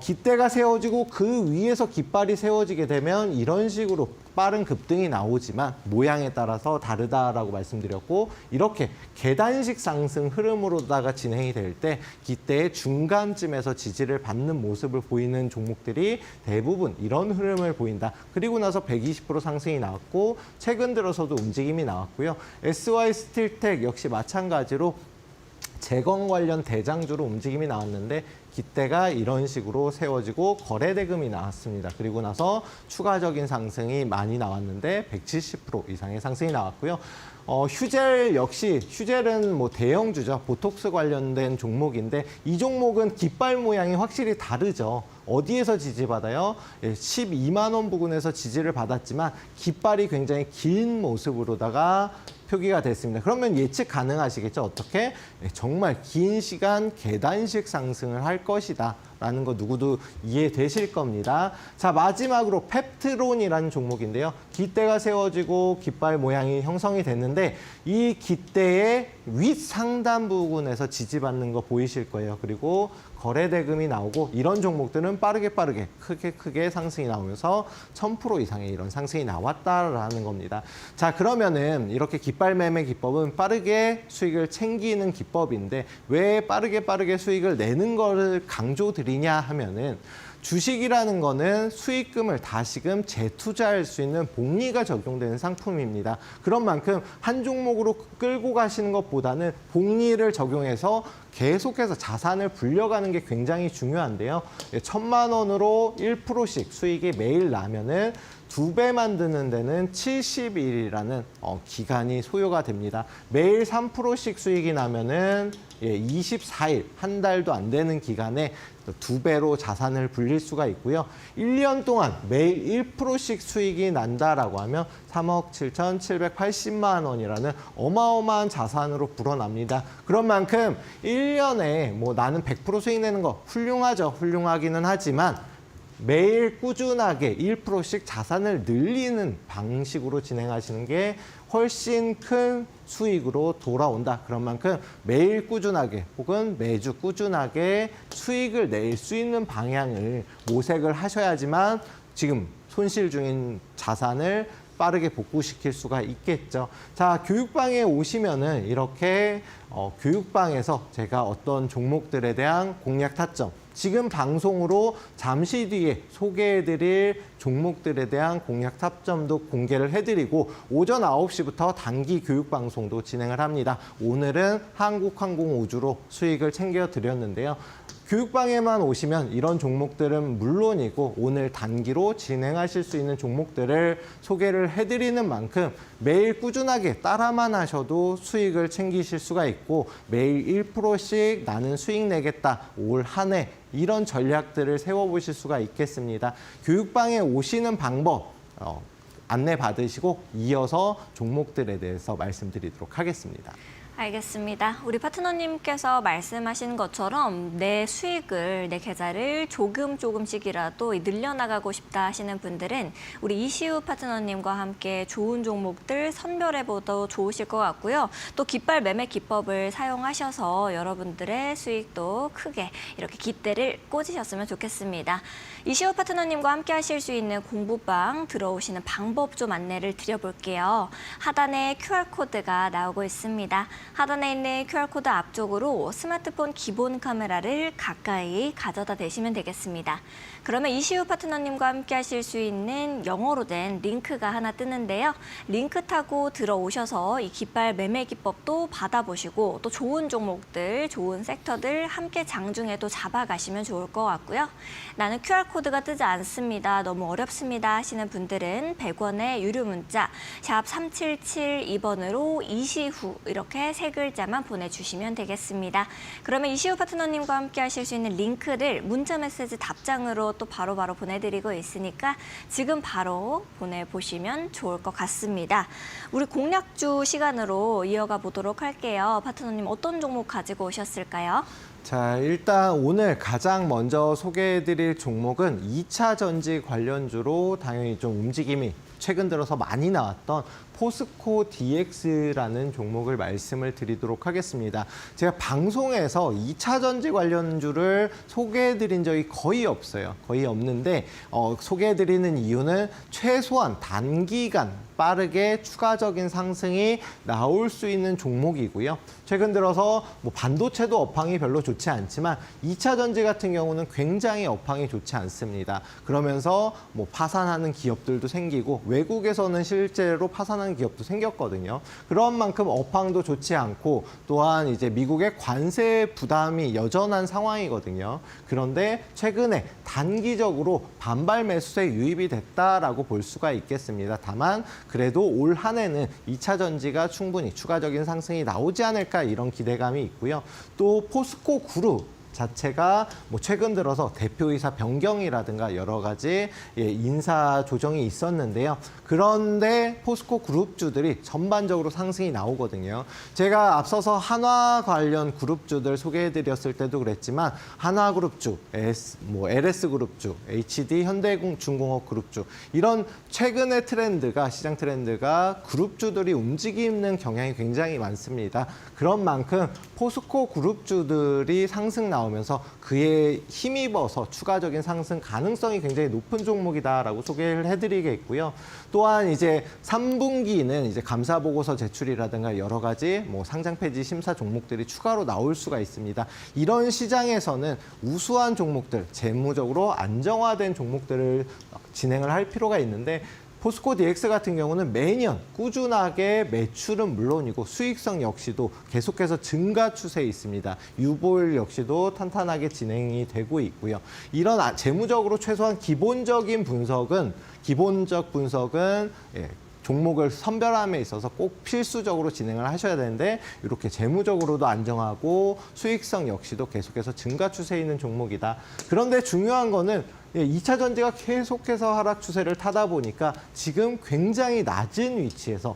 깃대가 세워지고 그 위에서 깃발이 세워지게 되면 이런 식으로 빠른 급등이 나오지만 모양에 따라서 다르다라고 말씀드렸고 이렇게 계단식 상승 흐름으로다가 진행이 될 때 깃대의 중간쯤에서 지지를 받는 모습을 보이는 종목들이 대부분 이런 흐름을 보인다. 그리고 나서 120% 상승이 나왔고 최근 들어서도 움직임이 나왔고요. SY스틸텍 역시 마찬가지로 재건 관련 대장주로 움직임이 나왔는데 깃대가 이런 식으로 세워지고 거래 대금이 나왔습니다. 그리고 나서 추가적인 상승이 많이 나왔는데 170% 이상의 상승이 나왔고요. 휴젤 역시 휴젤은 뭐 대형주죠. 보톡스 관련된 종목인데 이 종목은 깃발 모양이 확실히 다르죠. 어디에서 지지받아요? 12만 원 부근에서 지지를 받았지만 깃발이 굉장히 긴 모습으로다가 표기가 됐습니다. 그러면 예측 가능하시겠죠? 어떻게? 정말 긴 시간 계단식 상승을 할 것이다. 라는 거 누구도 이해되실 겁니다. 자, 마지막으로 펩트론이라는 종목인데요. 깃대가 세워지고 깃발 모양이 형성이 됐는데 이 깃대의 윗상단 부분에서 지지받는 거 보이실 거예요. 그리고 거래 대금이 나오고 이런 종목들은 빠르게 크게 상승이 나오면서 1000% 이상의 이런 상승이 나왔다라는 겁니다. 자, 그러면은 이렇게 깃발 매매 기법은 빠르게 수익을 챙기는 기법인데 왜 빠르게 수익을 내는 거를 강조드리냐 하면은 주식이라는 거는 수익금을 다시금 재투자할 수 있는 복리가 적용되는 상품입니다. 그런 만큼 한 종목으로 끌고 가시는 것보다는 복리를 적용해서 계속해서 자산을 불려가는 게 굉장히 중요한데요. 1,000만 원으로 1%씩 수익이 매일 나면은 2배 만드는 데는 70일이라는 기간이 소요가 됩니다. 매일 3%씩 수익이 나면은 24일, 한 달도 안 되는 기간에 2배로 자산을 불릴 수가 있고요. 1년 동안 매일 1%씩 수익이 난다라고 하면 3억 7,780만 원이라는 어마어마한 자산으로 불어납니다. 그런 만큼 1년에 뭐 나는 100% 수익 내는 거 훌륭하죠. 훌륭하기는 하지만 매일 꾸준하게 1%씩 자산을 늘리는 방식으로 진행하시는 게 훨씬 큰 수익으로 돌아온다. 그런 만큼 매일 꾸준하게 혹은 매주 꾸준하게 수익을 낼 수 있는 방향을 모색을 하셔야지만 지금 손실 중인 자산을 빠르게 복구시킬 수가 있겠죠. 자, 교육방에 오시면은 이렇게 교육방에서 제가 어떤 종목들에 대한 공략 타점, 지금 방송으로 잠시 뒤에 소개해드릴 종목들에 대한 공략 타점도 공개를 해드리고 오전 9시부터 단기 교육 방송도 진행을 합니다. 오늘은 한국항공우주로 수익을 챙겨드렸는데요. 교육방에만 오시면 이런 종목들은 물론이고 오늘 단기로 진행하실 수 있는 종목들을 소개를 해드리는 만큼 매일 꾸준하게 따라만 하셔도 수익을 챙기실 수가 있고 매일 1%씩 나는 수익 내겠다 올 한 해 이런 전략들을 세워보실 수가 있겠습니다. 교육방에 오시는 방법 안내 받으시고 이어서 종목들에 대해서 말씀드리도록 하겠습니다. 알겠습니다. 우리 파트너님께서 말씀하신 것처럼 내 수익을, 내 계좌를 조금씩이라도 늘려나가고 싶다 하시는 분들은 우리 이시우 파트너님과 함께 좋은 종목들 선별해봐도 좋으실 것 같고요. 또 깃발 매매 기법을 사용하셔서 여러분들의 수익도 크게 이렇게 깃대를 꽂으셨으면 좋겠습니다. 이시우 파트너님과 함께 하실 수 있는 공부방 들어오시는 방법 좀 안내를 드려볼게요. 하단에 QR코드가 나오고 있습니다. 하단에 있는 QR코드 앞쪽으로 스마트폰 기본 카메라를 가까이 가져다 대시면 되겠습니다. 그러면 이시우 파트너님과 함께 하실 수 있는 영어로 된 링크가 하나 뜨는데요. 링크 타고 들어오셔서 이 깃발 매매 기법도 받아보시고 또 좋은 종목들, 좋은 섹터들 함께 장중에 또 잡아가시면 좋을 것 같고요. 나는 QR코드가 뜨지 않습니다. 너무 어렵습니다 하시는 분들은 100원의 유료 문자 샵 3772번으로 이시후 이렇게 세 글자만 보내주시면 되겠습니다. 그러면 이시우 파트너님과 함께 하실 수 있는 링크를 문자 메시지 답장으로 또 바로바로 보내드리고 있으니까 지금 바로 보내보시면 좋을 것 같습니다. 우리 공략주 시간으로 이어가 보도록 할게요. 파트너님 어떤 종목 가지고 오셨을까요? 자, 일단 오늘 가장 먼저 소개해드릴 종목은 2차 전지 관련주로 당연히 좀 움직임이 최근 들어서 많이 나왔던 포스코 DX라는 종목을 말씀을 드리도록 하겠습니다. 제가 방송에서 2차 전지 관련주를 소개해드린 적이 거의 없어요. 거의 없는데 소개해드리는 이유는 최소한 단기간 빠르게 추가적인 상승이 나올 수 있는 종목이고요. 최근 들어서 뭐 반도체도 업황이 별로 좋지 않지만 2차 전지 같은 경우는 굉장히 업황이 좋지 않습니다. 그러면서 뭐 파산하는 기업들도 생기고 외국에서는 실제로 파산하는 기업도 생겼거든요. 그런 만큼 업황도 좋지 않고 또한 이제 미국의 관세 부담이 여전한 상황이거든요. 그런데 최근에 단기적으로 반발 매수세 유입이 됐다라고 볼 수가 있겠습니다. 다만 그래도 올 한 해는 2차 전지가 충분히 추가적인 상승이 나오지 않을까 이런 기대감이 있고요. 또 포스코 그룹 자체가 뭐 최근 들어서 대표이사 변경이라든가 여러 가지 인사 조정이 있었는데요. 그런데 포스코 그룹주들이 전반적으로 상승이 나오거든요. 제가 앞서서 한화 관련 그룹주들 소개해드렸을 때도 그랬지만 한화그룹주, LS그룹주, HD 현대중공업 그룹주 이런 최근의 트렌드가 시장 트렌드가 그룹주들이 움직이는 경향이 굉장히 많습니다. 그런 만큼 포스코 그룹주들이 상승 나오면서 그에 힘입어서 추가적인 상승 가능성이 굉장히 높은 종목이다라고 소개를 해드리겠고요. 또한 이제 3분기는 이제 감사 보고서 제출이라든가 여러 가지 뭐 상장 폐지 심사 종목들이 추가로 나올 수가 있습니다. 이런 시장에서는 우수한 종목들, 재무적으로 안정화된 종목들을 진행을 할 필요가 있는데 포스코 DX 같은 경우는 매년 꾸준하게 매출은 물론이고 수익성 역시도 계속해서 증가 추세에 있습니다. 유보율 역시도 탄탄하게 진행이 되고 있고요. 이런 재무적으로 최소한 기본적 분석은 종목을 선별함에 있어서 꼭 필수적으로 진행을 하셔야 되는데 이렇게 재무적으로도 안정하고 수익성 역시도 계속해서 증가 추세에 있는 종목이다. 그런데 중요한 거는 2차 전지가 계속해서 하락 추세를 타다 보니까 지금 굉장히 낮은 위치에서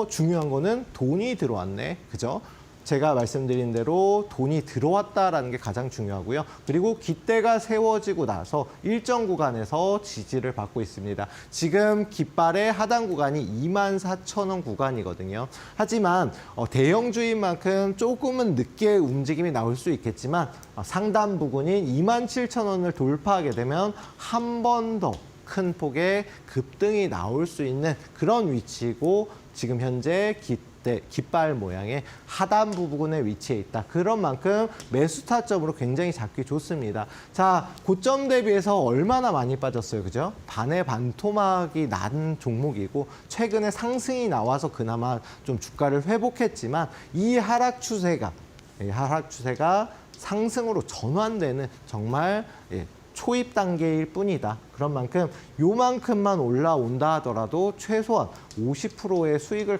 중요한 거는 돈이 들어왔네. 그죠? 제가 말씀드린 대로 돈이 들어왔다라는 게 가장 중요하고요. 그리고 깃대가 세워지고 나서 일정 구간에서 지지를 받고 있습니다. 지금 깃발의 하단 구간이 24,000원 구간이거든요. 하지만 대형주인 만큼 조금은 늦게 움직임이 나올 수 있겠지만 상단 부근인 27,000원을 돌파하게 되면 한 번 더 큰 폭의 급등이 나올 수 있는 그런 위치고 지금 현재 깃발 모양의 하단 부분에 위치해 있다. 그런 만큼 매수 타점으로 굉장히 잡기 좋습니다. 자, 고점 대비해서 얼마나 많이 빠졌어요. 그죠? 반의 반토막이 난 종목이고 최근에 상승이 나와서 그나마 좀 주가를 회복했지만 이 하락 추세가 상승으로 전환되는 정말 초입 단계일 뿐이다. 그런 만큼 요만큼만 올라온다 하더라도 최소한 50%의 수익을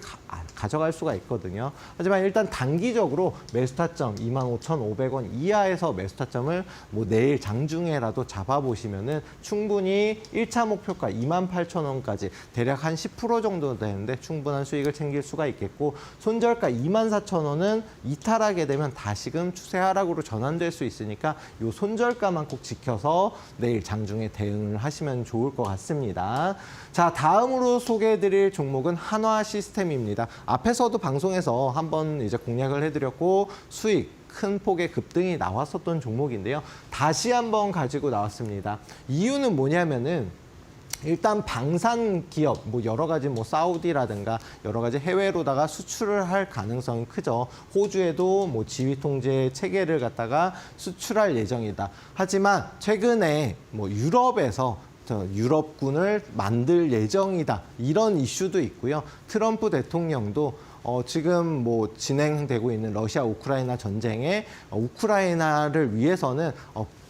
가져갈 수가 있거든요. 하지만 일단 단기적으로 매수 타점 25,500원 이하에서 매수 타점을 뭐 내일 장중에라도 잡아보시면은 충분히 1차 목표가 28,000원까지 대략 한 10% 정도 되는데 충분한 수익을 챙길 수가 있겠고, 손절가 24,000원은 이탈하게 되면 다시금 추세 하락으로 전환될 수 있으니까 요 손절가만 꼭 지켜서 내일 장중에 대응을 하시면 좋을 것 같습니다. 자, 다음으로 소개해드릴 종목은 한화 시스템입니다. 앞에서도 방송에서 한번 이제 공략을 해드렸고 수익 큰 폭의 급등이 나왔었던 종목인데요. 다시 한번 가지고 나왔습니다. 이유는 뭐냐면은 일단 방산 기업, 뭐 여러 가지 뭐 사우디라든가 여러 가지 해외로다가 수출을 할 가능성이 크죠. 호주에도 뭐 지휘 통제 체계를 갖다가 수출할 예정이다. 하지만 최근에 뭐 유럽에서 유럽군을 만들 예정이다. 이런 이슈도 있고요. 트럼프 대통령도 지금 뭐 진행되고 있는 러시아 우크라이나 전쟁에 우크라이나를 위해서는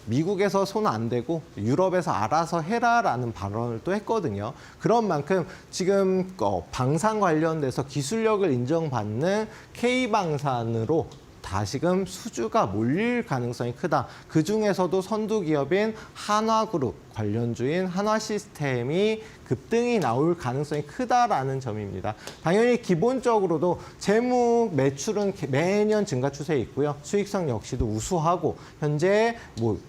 미국에서 손 안 대고 유럽에서 알아서 해라라는 발언을 또 했거든요. 그런 만큼 지금 방산 관련돼서 기술력을 인정받는 K방산으로 다시금 수주가 몰릴 가능성이 크다. 그중에서도 선두 기업인 한화그룹 관련주인 한화시스템이 급등이 나올 가능성이 크다라는 점입니다. 당연히 기본적으로도 재무 매출은 매년 증가 추세에 있고요. 수익성 역시도 우수하고 현재 뭐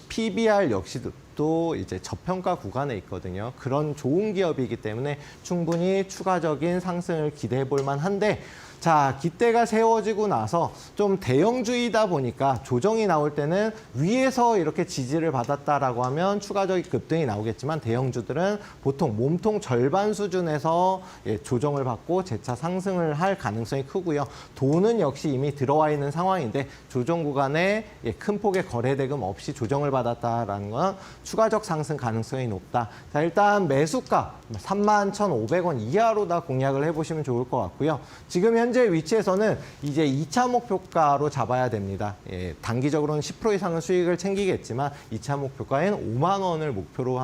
PBR 역시도 또 이제 저평가 구간에 있거든요. 그런 좋은 기업이기 때문에 충분히 추가적인 상승을 기대해 볼 만한데, 자, 기대가 세워지고 나서 좀 대형주이다 보니까 조정이 나올 때는 위에서 이렇게 지지를 받았다라고 하면 추가적인 급등이 나오겠지만, 대형주들은 보통 몸통 절반 수준에서 조정을 받고 재차 상승을 할 가능성이 크고요. 돈은 역시 이미 들어와 있는 상황인데 조정 구간에 큰 폭의 거래 대금 없이 조정을 받았다라는 건 추가적 상승 가능성이 높다. 자, 일단 매수가 31,500원 이하로 공략을 해보시면 좋을 것 같고요. 지금 현재 위치에서는 이제 2차 목표가로 잡아야 됩니다. 단기적으로는 10% 이상은 수익을 챙기겠지만 2차 목표가인 5만 원을 목표로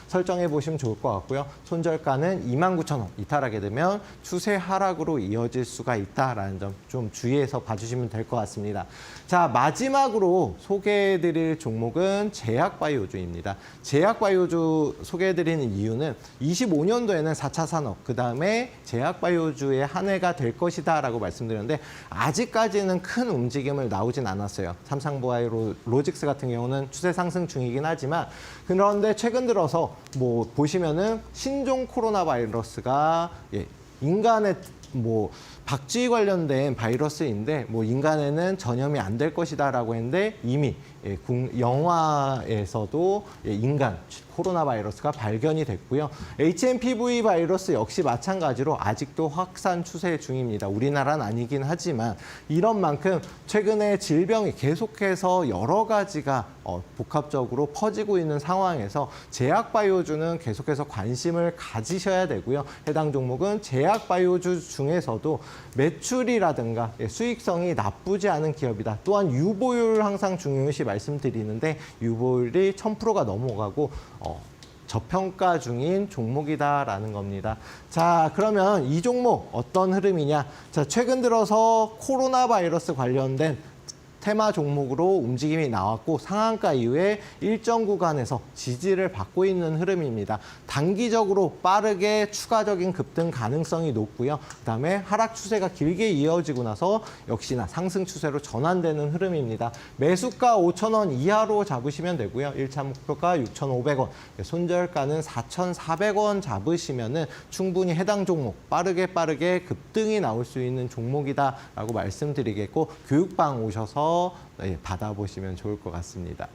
설정해 보시면 좋을 것 같고요. 손절가는 29,000원 이탈하게 되면 추세 하락으로 이어질 수가 있다라는 점 좀 주의해서 봐주시면 될 것 같습니다. 자, 마지막으로 소개해드릴 종목은 제약바이오주입니다. 제약바이오주 소개해드리는 이유는 25년도에는 4차 산업, 그다음에 제약바이오주의 한 해가 될 것이다라고 말씀드렸는데 아직까지는 큰 움직임을 나오진 않았어요. 삼성바이오로직스 같은 경우는 추세 상승 중이긴 하지만, 그런데 최근 들어서 뭐 보시면은 신종 코로나 바이러스가 인간의 뭐 박쥐 관련된 바이러스인데 뭐 인간에는 전염이 안 될 것이다라고 했는데 이미 영화에서도 인간 코로나 바이러스가 발견이 됐고요. HMPV 바이러스 역시 마찬가지로 아직도 확산 추세 중입니다. 우리나라는 아니긴 하지만 이런 만큼 최근에 질병이 계속해서 여러 가지가 복합적으로 퍼지고 있는 상황에서 제약바이오주는 계속해서 관심을 가지셔야 되고요. 해당 종목은 제약바이오주 중에서도 매출이라든가 수익성이 나쁘지 않은 기업이다. 또한 유보율 항상 중요시 말씀드리는데 유보율이 1000%가 넘어가고 저평가 중인 종목이다라는 겁니다. 자, 그러면 이 종목 어떤 흐름이냐? 자, 최근 들어서 코로나 바이러스 관련된 테마 종목으로 움직임이 나왔고 상한가 이후에 일정 구간에서 지지를 받고 있는 흐름입니다. 단기적으로 빠르게 추가적인 급등 가능성이 높고요. 그다음에 하락 추세가 길게 이어지고 나서 역시나 상승 추세로 전환되는 흐름입니다. 매수가 5,000원 이하로 잡으시면 되고요. 1차 목표가 6,500원, 손절가는 4,400원 잡으시면은 충분히 해당 종목 빠르게 급등이 나올 수 있는 종목이다라고 말씀드리겠고 교육방 오셔서 받아보시면 좋을 것 같습니다.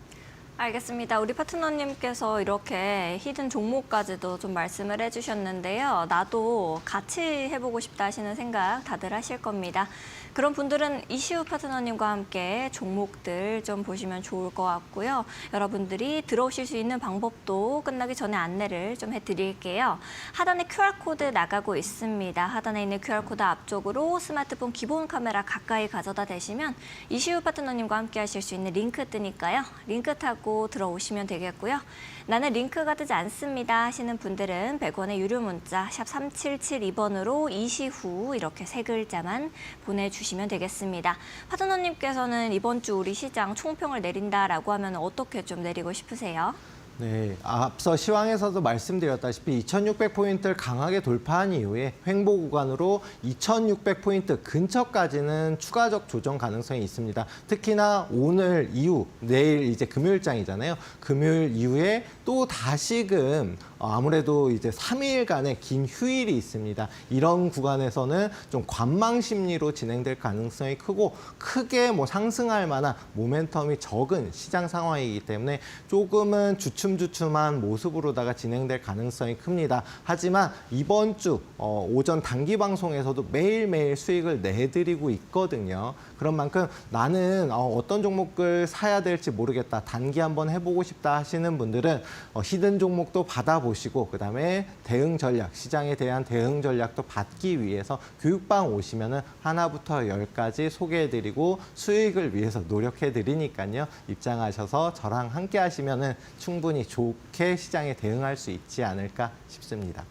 알겠습니다. 우리 파트너님께서 이렇게 히든 종목까지도 좀 말씀을 해주셨는데요. 나도 같이 해보고 싶다 하시는 생각 다들 하실 겁니다. 그런 분들은 이시우 파트너님과 함께 종목들 좀 보시면 좋을 것 같고요. 여러분들이 들어오실 수 있는 방법도 끝나기 전에 안내를 좀 해드릴게요. 하단에 QR코드 나가고 있습니다. 하단에 있는 QR코드 앞쪽으로 스마트폰 기본 카메라 가까이 가져다 대시면 이시우 파트너님과 함께 하실 수 있는 링크 뜨니까요. 링크 타고 들어오시면 되겠고요. 나는 링크가 뜨지 않습니다 하시는 분들은 100원의 유료 문자 샵 3772번으로 이시후 이렇게 세 글자만 보내주시면 되겠습니다. 파트너님께서는 이번 주 우리 시장 총평을 내린다라고 하면 어떻게 좀 내리고 싶으세요? 네, 앞서 시황에서도 말씀드렸다시피 2600포인트를 강하게 돌파한 이후에 횡보 구간으로 2600포인트 근처까지는 추가적 조정 가능성이 있습니다. 특히나 오늘 이후, 내일 이제 금요일장이잖아요. 금요일 이후에 또 다시금 아무래도 이제 3일간의 긴 휴일이 있습니다. 이런 구간에서는 좀 관망 심리로 진행될 가능성이 크고 크게 뭐 상승할 만한 모멘텀이 적은 시장 상황이기 때문에 조금은 주춤주춤한 모습으로다가 진행될 가능성이 큽니다. 하지만 이번 주 오전 단기 방송에서도 매일매일 수익을 내드리고 있거든요. 그런 만큼 나는 어떤 종목을 사야 될지 모르겠다. 단기 한번 해보고 싶다 하시는 분들은 히든 종목도 받아보시고 그다음에 대응 전략, 시장에 대한 대응 전략도 받기 위해서 교육방 오시면은 하나부터 10까지 소개해드리고 수익을 위해서 노력해드리니까요. 입장하셔서 저랑 함께 하시면은 충분히 좋게 시장에 대응할 수 있지 않을까 싶습니다.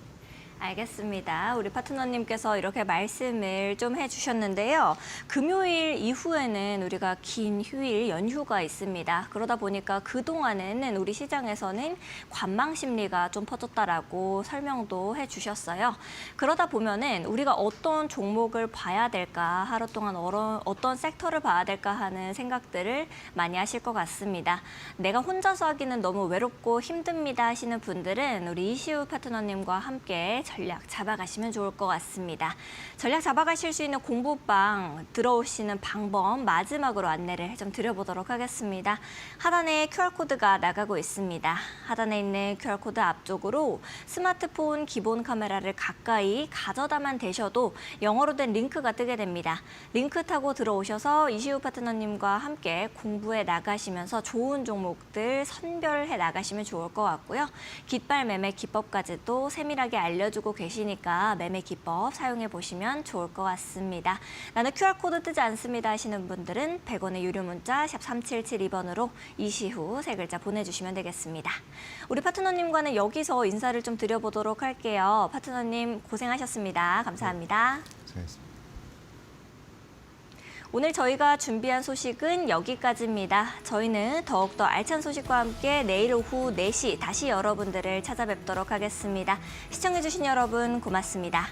알겠습니다. 우리 파트너님께서 이렇게 말씀을 좀 해주셨는데요. 금요일 이후에는 우리가 긴 휴일, 연휴가 있습니다. 그러다 보니까 그동안에는 우리 시장에서는 관망 심리가 좀 퍼졌다라고 설명도 해주셨어요. 그러다 보면은 우리가 어떤 종목을 봐야 될까, 하루 동안 어떤 섹터를 봐야 될까 하는 생각들을 많이 하실 것 같습니다. 내가 혼자서 하기는 너무 외롭고 힘듭니다 하시는 분들은 우리 이시우 파트너님과 함께 전략 잡아가시면 좋을 것 같습니다. 전략 잡아가실 수 있는 공부방 들어오시는 방법 마지막으로 안내를 좀 드려보도록 하겠습니다. 하단에 QR코드가 나가고 있습니다. 하단에 있는 QR코드 앞쪽으로 스마트폰 기본 카메라를 가까이 가져다만 대셔도 영어로 된 링크가 뜨게 됩니다. 링크 타고 들어오셔서 이시우 파트너님과 함께 공부해 나가시면서 좋은 종목들 선별해 나가시면 좋을 것 같고요. 깃발 매매 기법까지도 세밀하게 알려주고 계시니까 매매 기법 사용해 보시면 좋을 것 같습니다. 나는 QR코드 뜨지 않습니다 하시는 분들은 100원의 유료 문자 샵 3772번으로 이시후 세 글자 보내주시면 되겠습니다. 우리 파트너님과는 여기서 인사를 좀 드려보도록 할게요. 파트너님 고생하셨습니다. 감사합니다. 수고하셨습니다. 오늘 저희가 준비한 소식은 여기까지입니다. 저희는 더욱더 알찬 소식과 함께 내일 오후 4시 다시 여러분들을 찾아뵙도록 하겠습니다. 시청해주신 여러분 고맙습니다.